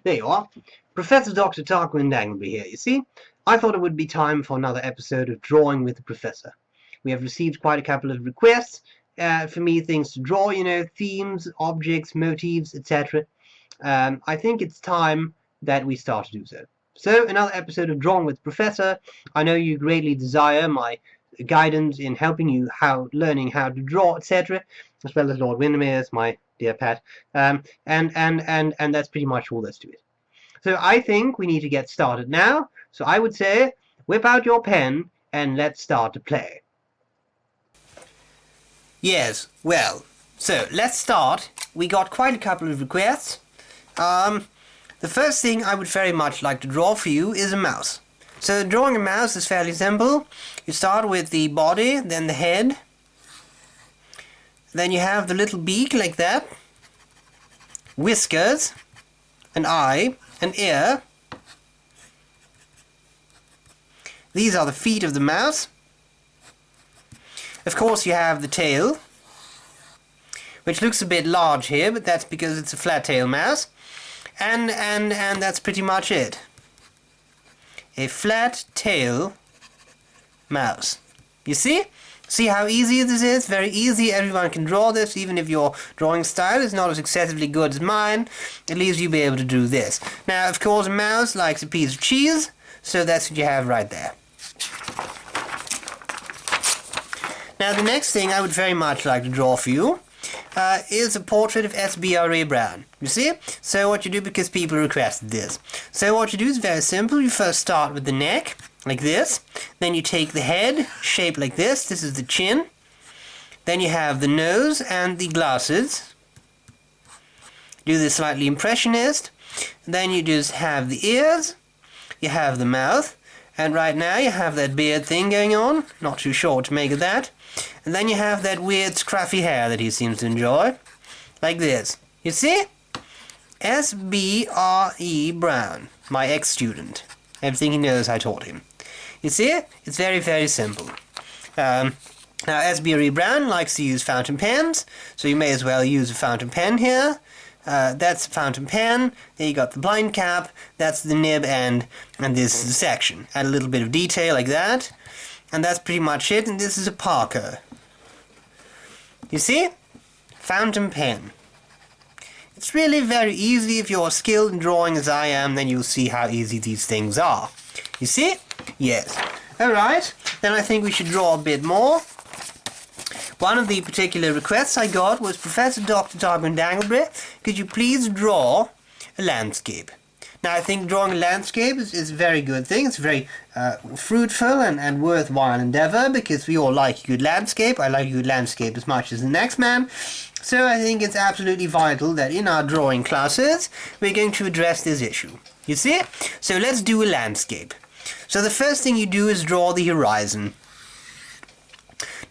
There you are. Prof.dr. Tarquin Danglebury here, you see. I thought it would be time for another episode of Drawing with the Professor. We have received quite a couple of requests for me, things to draw, you know, themes, objects, motifs, etc. I think it's time that we start to do so. So, another episode of Drawing with the Professor. I know you greatly desire my guidance in helping you learning how to draw, etc., as well as Lord Windermere's, my dear Pat, and that's pretty much all there's to it. So I think we need to get started now. So I would say, whip out your pen and let's start to play. Yes, well, so let's start. We got quite a couple of requests. The first thing I would very much like to draw for you is a mouse. So drawing a mouse is fairly simple. You start with the body, then the head. Then you have the little beak like that. Whiskers. An eye. An ear. These are the feet of the mouse. Of course you have the tail, which looks a bit large here, but that's because it's a flat tail mouse. And that's pretty much it. A flat tail mouse. You see? See how easy this is? Very easy. Everyone can draw this, even if your drawing style is not as excessively good as mine. At least you'll be able to do this. Now, of course, a mouse likes a piece of cheese, so that's what you have right there. Now, the next thing I would very much like to draw for you is a portrait of B.R.E. Brown. You see? So what you do, because people requested this. So what you do is very simple. You first start with the neck, like this. Then you take the head, shaped like this. This is the chin. Then you have the nose and the glasses. Do this slightly impressionist. Then you just have the ears. You have the mouth. And right now you have that beard thing going on. Not too sure what to make of that. And then you have that weird scruffy hair that he seems to enjoy. Like this. You see? B.R.E. Brown. My ex-student. Everything he knows I taught him. You see? It's very, very simple. Now, B.R.E. Brown likes to use fountain pens. So you may as well use a fountain pen here. That's a fountain pen. There you got the blind cap. That's the nib end. And this is the section. Add a little bit of detail like that. And that's pretty much it. And this is a Parker. You see? Fountain pen. It's really very easy. If you're skilled in drawing as I am, then you'll see how easy these things are. You see? Yes. Alright. Then I think we should draw a bit more. One of the particular requests I got was, Prof.dr. Tarquin Danglebury, could you please draw a landscape? Now, I think drawing a landscape is a very good thing. It's a very fruitful and worthwhile endeavor, because we all like a good landscape. I like a good landscape as much as the next man. So I think it's absolutely vital that in our drawing classes, we're going to address this issue. You see? So let's do a landscape. So the first thing you do is draw the horizon.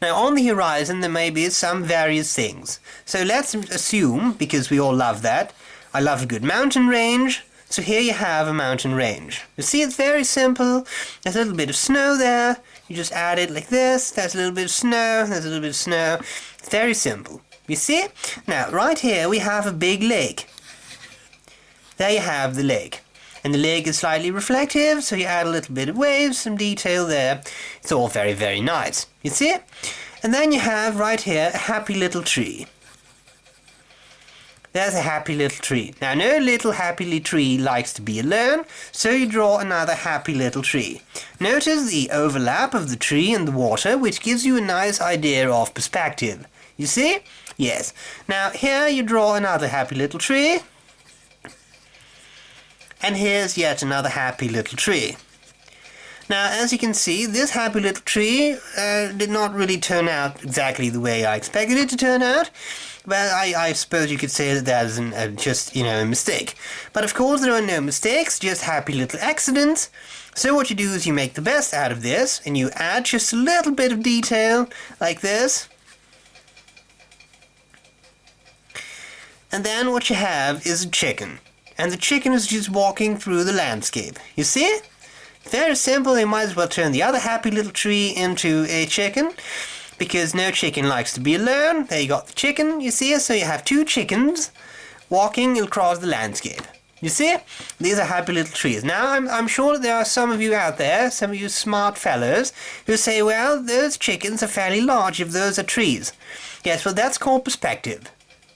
Now, on the horizon, there may be some various things. So let's assume, because we all love that, I love a good mountain range. So here you have a mountain range. You see, it's very simple. There's a little bit of snow there. You just add it like this. There's a little bit of snow. There's a little bit of snow. It's very simple. You see? Now, right here we have a big lake. There you have the lake. And the lake is slightly reflective, so you add a little bit of waves, some detail there. It's all very, very nice. You see? And then you have right here a happy little tree. There's a happy little tree. Now, no little happy little tree likes to be alone, so you draw another happy little tree. Notice the overlap of the tree and the water, which gives you a nice idea of perspective. You see? Yes. Now, here you draw another happy little tree. And here's yet another happy little tree. Now, as you can see, this happy little tree did not really turn out exactly the way I expected it to turn out. Well, I suppose you could say that is just, a mistake. But of course there are no mistakes, just happy little accidents. So what you do is you make the best out of this, and you add just a little bit of detail, like this. And then what you have is a chicken. And the chicken is just walking through the landscape. You see? Very simple. You might as well turn the other happy little tree into a chicken, because no chicken likes to be alone. There you got the chicken, you see? So you have two chickens walking across the landscape. You see? These are happy little trees. Now, I'm sure there are some of you out there, some of you smart fellows, who say, well, those chickens are fairly large if those are trees. Yes, well, that's called perspective.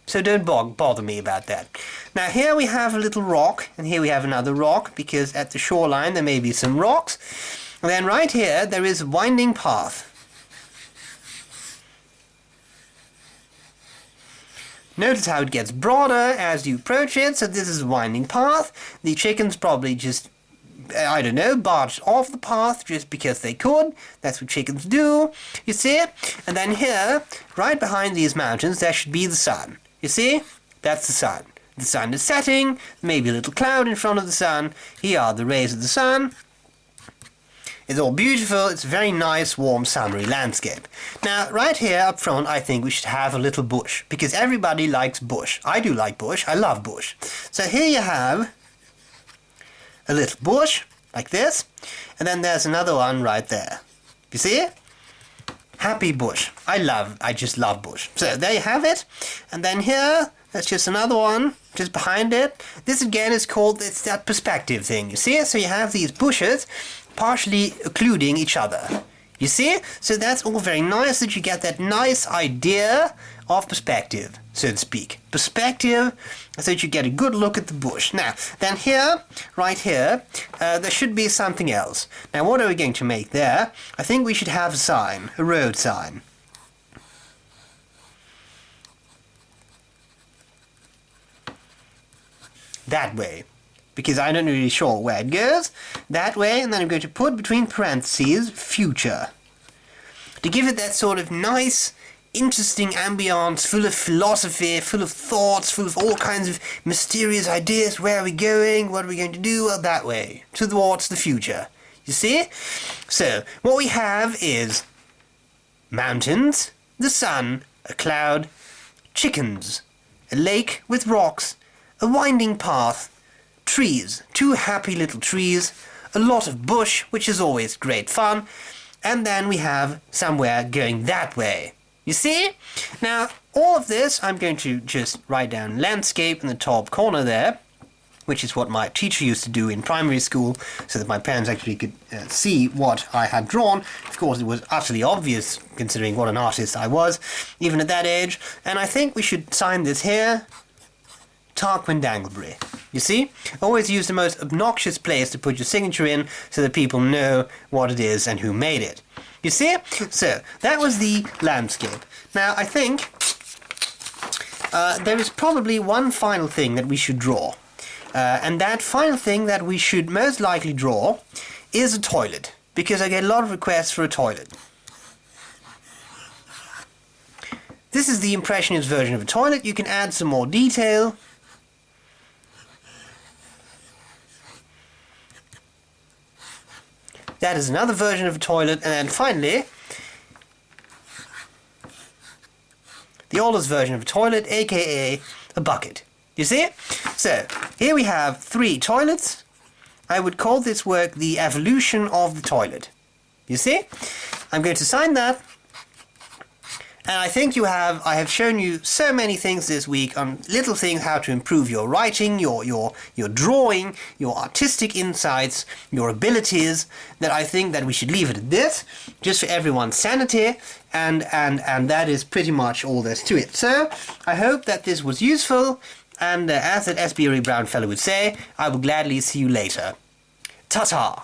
So don't bother me about that. Now, here we have a little rock, and here we have another rock, because at the shoreline there may be some rocks. And then right here, there is a winding path. Notice how it gets broader as you approach it, so this is a winding path. The chickens probably just, I don't know, barged off the path just because they could. That's what chickens do, you see? And then here, right behind these mountains, there should be the sun. You see? That's the sun. The sun is setting, maybe a little cloud in front of the sun. Here are the rays of the sun. It's all beautiful, it's a very nice, warm, summery landscape. Now, right here up front, I think we should have a little bush, because everybody likes bush. I do like bush, I love bush. So here you have a little bush, like this, and then there's another one right there. You see it? Happy bush. I just love bush. So there you have it, and then here, there's just another one, just behind it. This again is called, it's that perspective thing, you see? So you have these bushes, partially occluding each other. You see? So that's all very nice that you get that nice idea of perspective, so to speak. Perspective, so that you get a good look at the bush. Now, then here, right here, there should be something else. Now, what are we going to make there? I think we should have a sign, a road sign. That way. Because I'm not really sure where it goes. That way, and then I'm going to put between parentheses, future. To give it that sort of nice, interesting ambience, full of philosophy, full of thoughts, full of all kinds of mysterious ideas. Where are we going? What are we going to do? Well, that way. Towards the future. You see? So, what we have is mountains, the sun, a cloud, chickens, a lake with rocks, a winding path, trees, two happy little trees, a lot of bush, which is always great fun, and then we have somewhere going that way. You see? Now, all of this, I'm going to just write down landscape in the top corner there, which is what my teacher used to do in primary school, so that my parents actually could see what I had drawn. Of course, it was utterly obvious, considering what an artist I was, even at that age, and I think we should sign this here, Tarquin Danglebury. You see? Always use the most obnoxious place to put your signature in so that people know what it is and who made it. You see? So, that was the landscape. Now, I think there is probably one final thing that we should draw. And that final thing that we should most likely draw is a toilet. Because I get a lot of requests for a toilet. This is the Impressionist version of a toilet. You can add some more detail. That is another version of a toilet, and then finally, the oldest version of a toilet, aka a bucket. You see? So, here we have 3 toilets. I would call this work the evolution of the toilet. You see? I'm going to sign that. And I think I have shown you so many things this week on little things how to improve your writing, your drawing, your artistic insights, your abilities, that I think that we should leave it at this, just for everyone's sanity, and that is pretty much all there's to it. So, I hope that this was useful, and as that B.R.E. Brown fellow would say, I will gladly see you later. Ta-ta!